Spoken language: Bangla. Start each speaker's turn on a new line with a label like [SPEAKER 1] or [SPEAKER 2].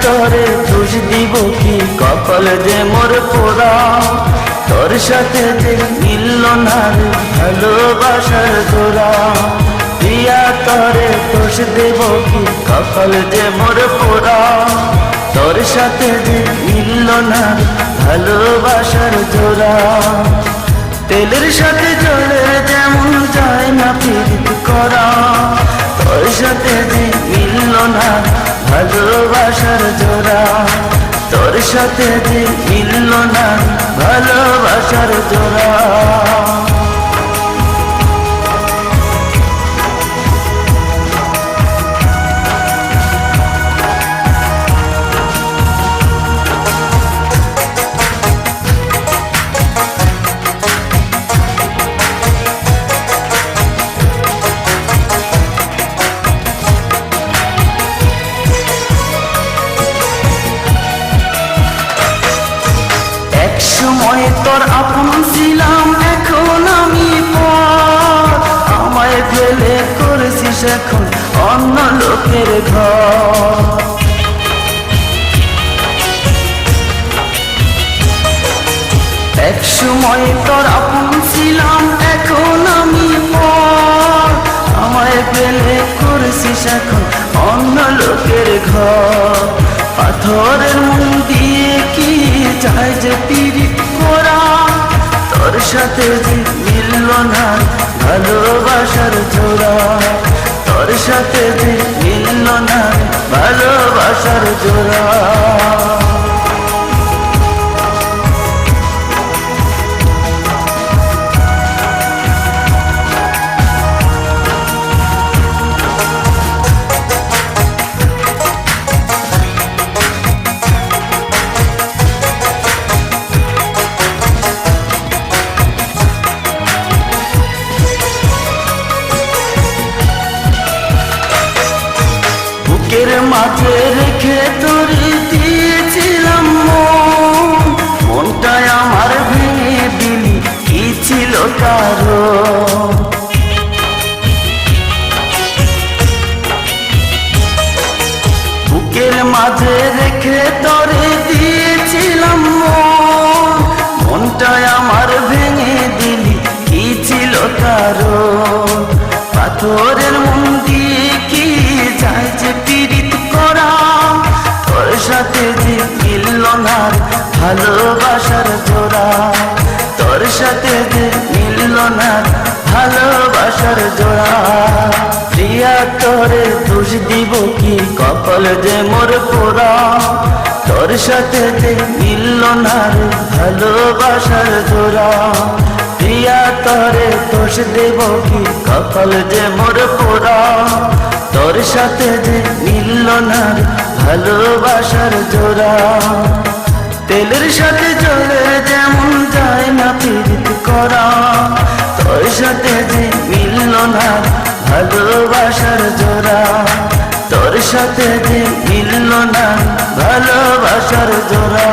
[SPEAKER 1] তরে দোষ দিব কি, কপাল যে মোর পোড়া। তোর সাথে যে মিলল না রে ভালোবাসার জোড়া। প্রিয়া তরে দোষ দেব কি, কপাল যে মোর পোড়া। তোর সাথে যে মিলল না রে ভালোবাসার জোড়া। তেলের সাথে জলের যেমন যায় না প্রীতি করা। তোর সাথে যে মিলল না ভালোবাসার জোড়া। তোর সাথে যে মিলল না ভালোবাসার জোড়া। একসময় তোর আপন ছিলাম, এখন আমি পর। আমায় ফেলে করেছিস এখন অন্য লোকের ঘর। একসময় তোর আপন ছিলাম, এখন আমি পর। আমায় ফেলে করেছিস এখন অন্য লোকের ঘর। পাথরের মন দিয়ে কি চাই যে পিরিত করা। তোর সাথে যে মিলল না ভালোবাসার জোড়া। তোর সাথে যে মিলল না ভালোবাসার জোড়া। বুকের মাঝে রেখে তোরে দিয়েছিলাম মন। মনটায় আমার ভেঙে দিলি, কি ছিল কারণ? বুকের মাঝে রেখে তোরে দিয়েছিলাম মন। মনটায় আমার ভেঙে দিলি, কি ছিল কারণ? পাথরের মন দিয়ে কি যায় যে পীড়িত করা। তোর সাথে যে মিলল না ভালোবাসার জোড়া। তোর সাথে যে মিলল না ভালোবাসার জোড়া। প্রিয়া তোরে দোষ দিব কি, কপাল যে মোর পোড়া। তোর সাথে যে মিলল না ভালোবাসার জোড়া। প্রিয়া তোরে দোষ দেব কি, কপাল যে মোর পোড়া। তোর সাথে যে মিলল না ভালোবাসার জোড়া। তেলের সাথে জলে যেমন যায় না প্রীতি করা। তোর সাথে যে মিলল না ভালোবাসার জোড়া। তোর সাথে যে মিলল না ভালোবাসার জোড়া।